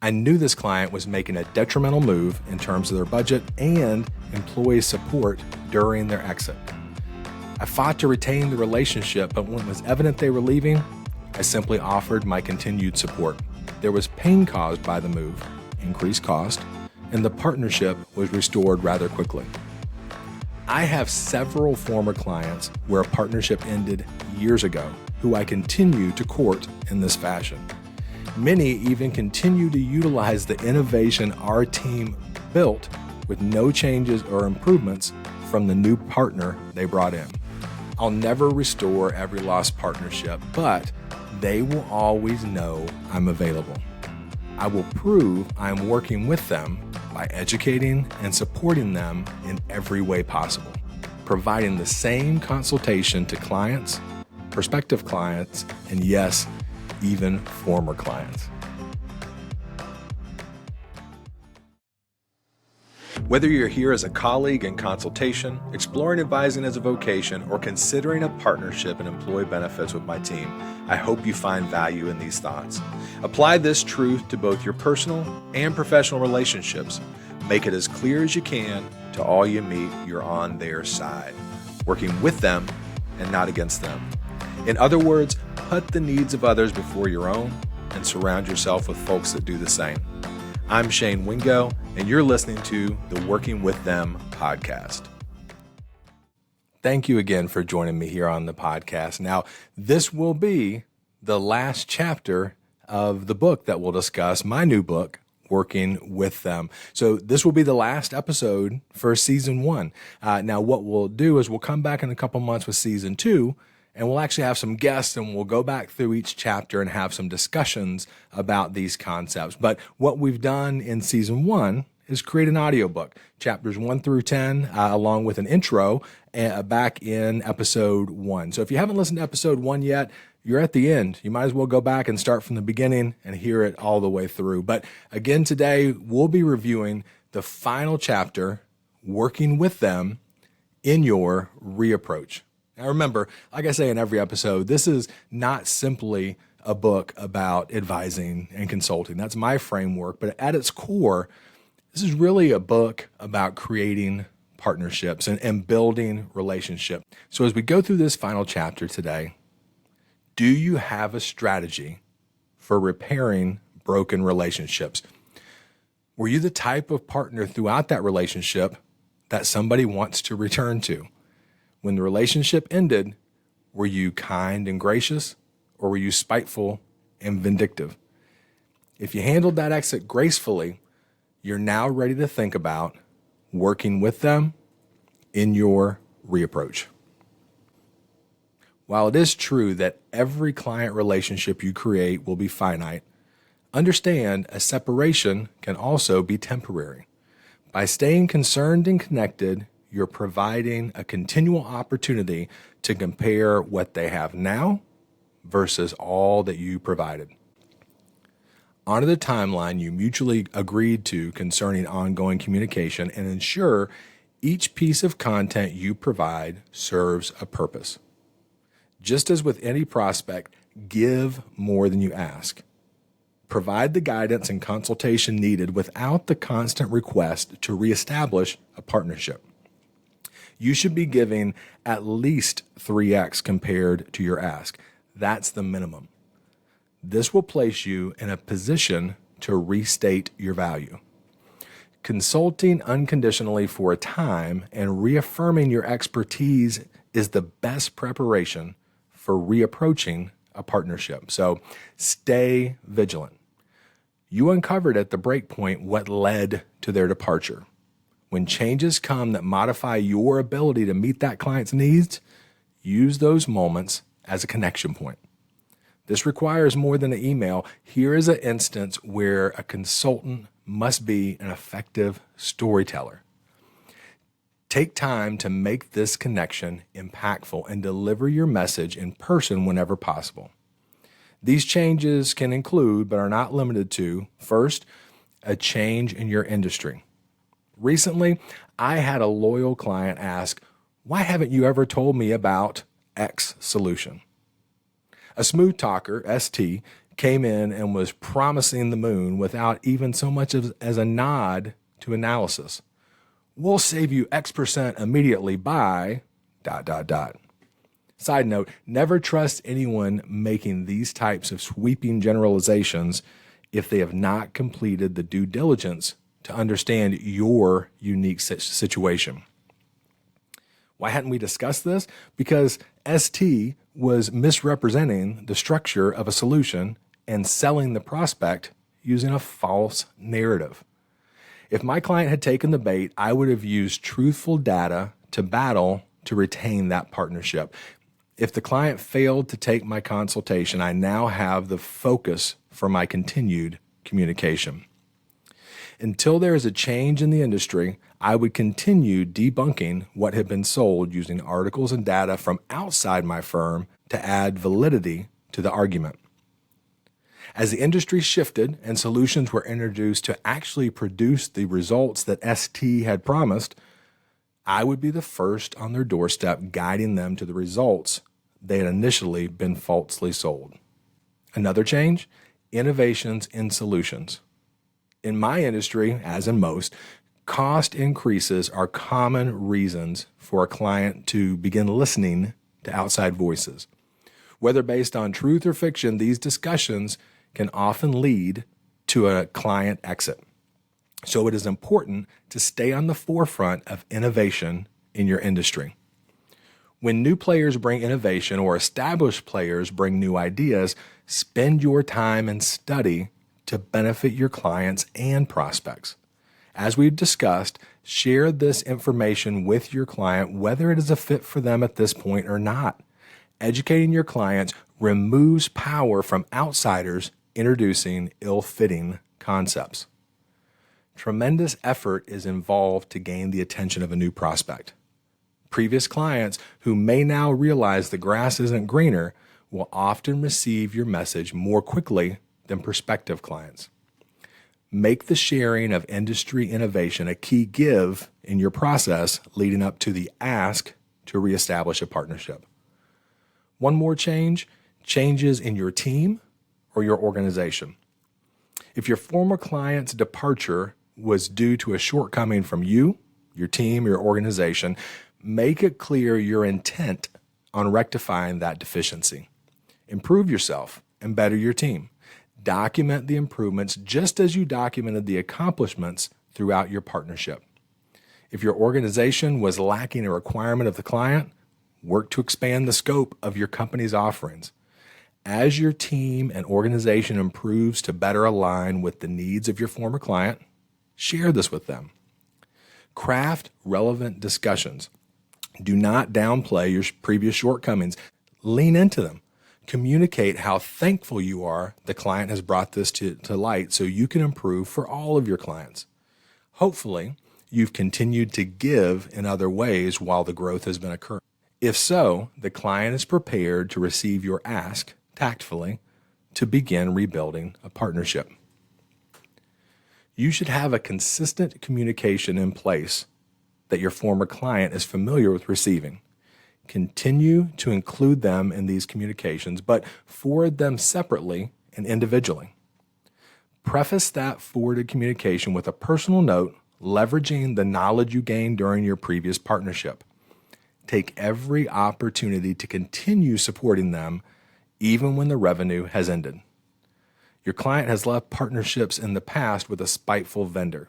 I knew this client was making a detrimental move in terms of their budget and employee support during their exit. I fought to retain the relationship, but when it was evident they were leaving, I simply offered my continued support. There was pain caused by the move, increased cost, and the partnership was restored rather quickly. I have several former clients where a partnership ended years ago who I continue to court in this fashion. Many even continue to utilize the innovation our team built with no changes or improvements from the new partner they brought in. I'll never restore every lost partnership, but they will always know I'm available. I will prove I'm working with them by educating and supporting them in every way possible, providing the same consultation to clients, prospective clients, and yes, even former clients. Whether you're here as a colleague in consultation, exploring advising as a vocation, or considering a partnership in employee benefits with my team, I hope you find value in these thoughts. Apply this truth to both your personal and professional relationships. Make it as clear as you can to all you meet you're on their side, working with them and not against them. In other words, put the needs of others before your own and surround yourself with folks that do the same. I'm Shane Wingo, and you're listening to the Working With Them podcast. Thank you again for joining me here on the podcast. Now, this will be the last chapter of the book that we'll discuss, my new book, Working With Them. So this will be the last episode for season 1. Now, what we'll do is we'll come back in a couple months with season 2, and we'll actually have some guests and we'll go back through each chapter and have some discussions about these concepts. But what we've done in season 1 is create an audiobook, chapters 1 through 10, along with an intro back in episode 1. So if you haven't listened to episode 1 yet, you're at the end. You might as well go back and start from the beginning and hear it all the way through. But again, today we'll be reviewing the final chapter, Working With Them in Your Reapproach. Now remember, like I say in every episode, this is not simply a book about advising and consulting. That's my framework. But at its core, this is really a book about creating partnerships and building relationships. So as we go through this final chapter today, do you have a strategy for repairing broken relationships? Were you the type of partner throughout that relationship that somebody wants to return to? When the relationship ended, were you kind and gracious, or were you spiteful and vindictive? If you handled that exit gracefully, you're now ready to think about working with them in your reapproach. While it is true that every client relationship you create will be finite, understand a separation can also be temporary. By staying concerned and connected, you're providing a continual opportunity to compare what they have now versus all that you provided. Honor the timeline you mutually agreed to concerning ongoing communication and ensure each piece of content you provide serves a purpose. Just as with any prospect, give more than you ask. Provide the guidance and consultation needed without the constant request to reestablish a partnership. You should be giving at least 3x compared to your ask. That's the minimum. This will place you in a position to restate your value. Consulting unconditionally for a time and reaffirming your expertise is the best preparation for reapproaching a partnership. So stay vigilant. You uncovered at the breakpoint what led to their departure. When changes come that modify your ability to meet that client's needs, use those moments as a connection point. This requires more than an email. Here is an instance where a consultant must be an effective storyteller. Take time to make this connection impactful and deliver your message in person whenever possible. These changes can include, but are not limited to, first, a change in your industry. Recently, I had a loyal client ask, "Why haven't you ever told me about X solution?" A smooth talker, ST, came in and was promising the moon without even so much as a nod to analysis. We'll save you X% immediately by ... Side note, never trust anyone making these types of sweeping generalizations if they have not completed the due diligence to understand your unique situation. Why hadn't we discussed this? Because ST was misrepresenting the structure of a solution and selling the prospect using a false narrative. If my client had taken the bait, I would have used truthful data to battle to retain that partnership. If the client failed to take my consultation, I now have the focus for my continued communication. Until there is a change in the industry, I would continue debunking what had been sold using articles and data from outside my firm to add validity to the argument. As the industry shifted and solutions were introduced to actually produce the results that ST had promised, I would be the first on their doorstep guiding them to the results they had initially been falsely sold. Another change, innovations in solutions. In my industry, as in most, cost increases are common reasons for a client to begin listening to outside voices. Whether based on truth or fiction, these discussions can often lead to a client exit. So it is important to stay on the forefront of innovation in your industry. When new players bring innovation or established players bring new ideas, spend your time and study to benefit your clients and prospects. As we've discussed, share this information with your client, whether it is a fit for them at this point or not. Educating your clients removes power from outsiders introducing ill-fitting concepts. Tremendous effort is involved to gain the attention of a new prospect. Previous clients who may now realize the grass isn't greener will often receive your message more quickly than prospective clients. Make the sharing of industry innovation a key give in your process leading up to the ask to reestablish a partnership. One more change, changes in your team or your organization. If your former client's departure was due to a shortcoming from you, your team, your organization, make it clear your intent on rectifying that deficiency. Improve yourself and better your team. Document the improvements just as you documented the accomplishments throughout your partnership. If your organization was lacking a requirement of the client, work to expand the scope of your company's offerings. As your team and organization improves to better align with the needs of your former client, share this with them. Craft relevant discussions. Do not downplay your previous shortcomings. Lean into them. Communicate how thankful you are the client has brought this to light so you can improve for all of your clients. Hopefully, you've continued to give in other ways while the growth has been occurring. If so, the client is prepared to receive your ask tactfully to begin rebuilding a partnership. You should have a consistent communication in place that your former client is familiar with receiving. Continue to include them in these communications, but forward them separately and individually. Preface that forwarded communication with a personal note, leveraging the knowledge you gained during your previous partnership. Take every opportunity to continue supporting them even when the revenue has ended. Your client has left partnerships in the past with a spiteful vendor.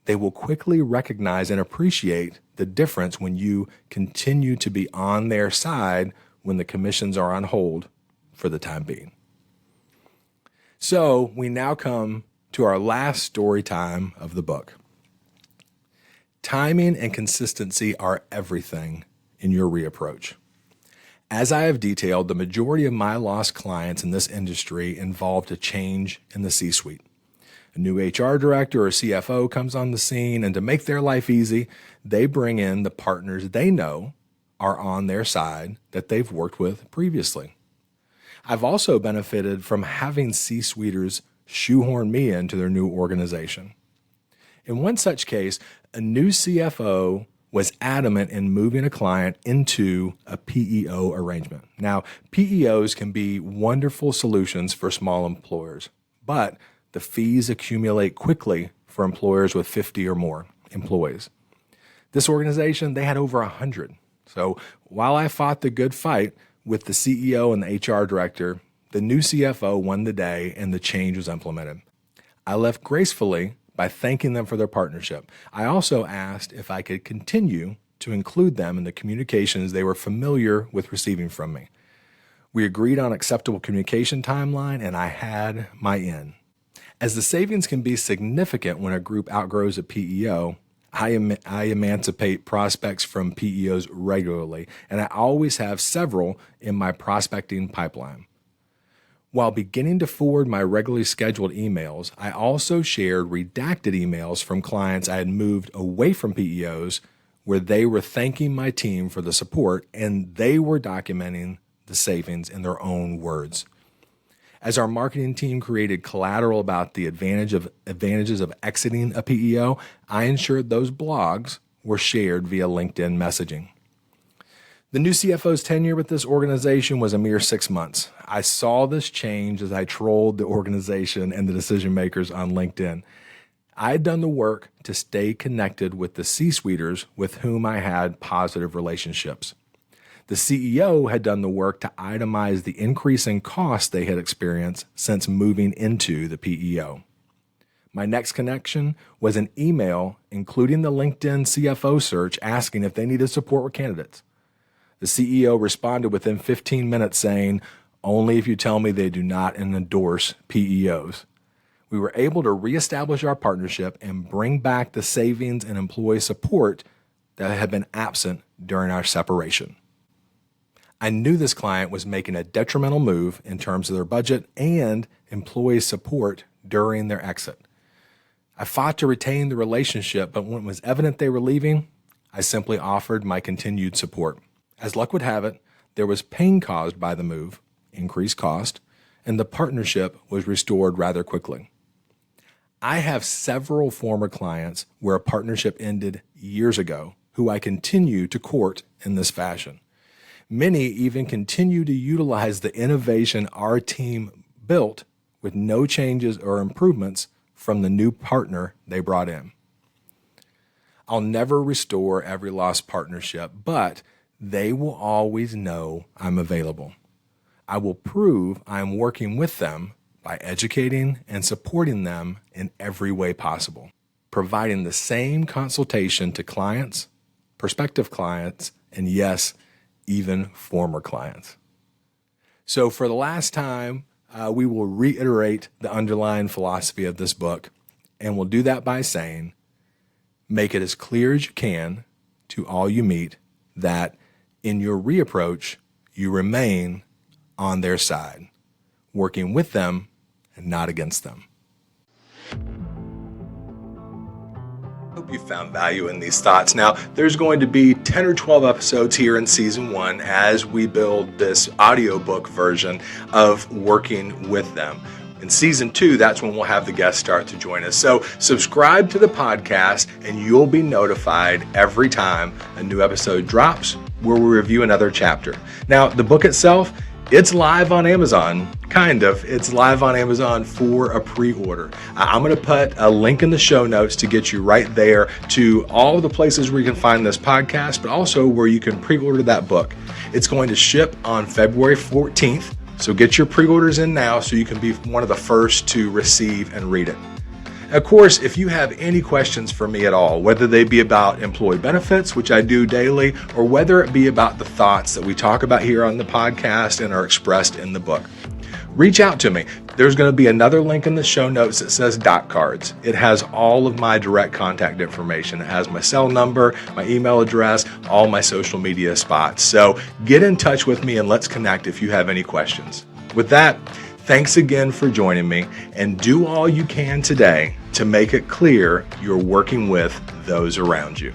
They will quickly recognize and appreciate the difference when you continue to be on their side when the commissions are on hold for the time being. So we now come to our last story time of the book. Timing and consistency are everything in your reapproach. As I have detailed, the majority of my lost clients in this industry involved a change in the C-suite. A new HR director or CFO comes on the scene, and to make their life easy, they bring in the partners they know are on their side that they've worked with previously. I've also benefited from having C-suiters shoehorn me into their new organization. In one such case, a new CFO was adamant in moving a client into a PEO arrangement. Now, PEOs can be wonderful solutions for small employers, but the fees accumulate quickly for employers with 50 or more employees. This organization, they had over 100. So while I fought the good fight with the CEO and the HR director, the new CFO won the day and the change was implemented. I left gracefully by thanking them for their partnership. I also asked if I could continue to include them in the communications they were familiar with receiving from me. We agreed on acceptable communication timeline, and I had my in. As the savings can be significant when a group outgrows a PEO, I emancipate prospects from PEOs regularly, and I always have several in my prospecting pipeline. While beginning to forward my regularly scheduled emails, I also shared redacted emails from clients I had moved away from PEOs where they were thanking my team for the support and they were documenting the savings in their own words. As our marketing team created collateral about the advantages of exiting a PEO, I ensured those blogs were shared via LinkedIn messaging. The new CFO's tenure with this organization was a mere 6 months. I saw this change as I trolled the organization and the decision makers on LinkedIn. I had done the work to stay connected with the C-suiters with whom I had positive relationships. The CEO had done the work to itemize the increase in costs they had experienced since moving into the PEO. My next connection was an email including the LinkedIn CFO search asking if they needed support with candidates. The CEO responded within 15 minutes saying, "Only if you tell me they do not endorse PEOs." We were able to reestablish our partnership and bring back the savings and employee support that had been absent during our separation. I knew this client was making a detrimental move in terms of their budget and employee support during their exit. I fought to retain the relationship, but when it was evident they were leaving, I simply offered my continued support. As luck would have it, there was pain caused by the move, increased cost, and the partnership was restored rather quickly. I have several former clients where a partnership ended years ago who I continue to court in this fashion. Many even continue to utilize the innovation our team built with no changes or improvements from the new partner they brought in. I'll never restore every lost partnership, but they will always know I'm available. I will prove I'm working with them by educating and supporting them in every way possible, providing the same consultation to clients, prospective clients, and yes, even former clients. So for the last time, we will reiterate the underlying philosophy of this book, and we'll do that by saying, make it as clear as you can to all you meet that in your reapproach, you remain on their side, working with them and not against them. Hope you found value in these thoughts. Now, there's going to be 10 or 12 episodes here in season 1 as we build this audiobook version of working with them. In season 2, that's when we'll have the guests start to join us. So subscribe to the podcast and you'll be notified every time a new episode drops where we review another chapter. Now, the book itself, it's live on Amazon, kind of. It's live on Amazon for a pre-order. I'm going to put a link in the show notes to get you right there to all the places where you can find this podcast, but also where you can pre-order that book. It's going to ship on February 14th, so get your pre-orders in now so you can be one of the first to receive and read it. Of course, if you have any questions for me at all, whether they be about employee benefits, which I do daily, or whether it be about the thoughts that we talk about here on the podcast and are expressed in the book, reach out to me. There's going to be another link in the show notes that says Doc Cards. It has all of my direct contact information. It has my cell number, my email address, all my social media spots. So get in touch with me and let's connect if you have any questions. With that, thanks again for joining me, and do all you can today to make it clear you're working with those around you.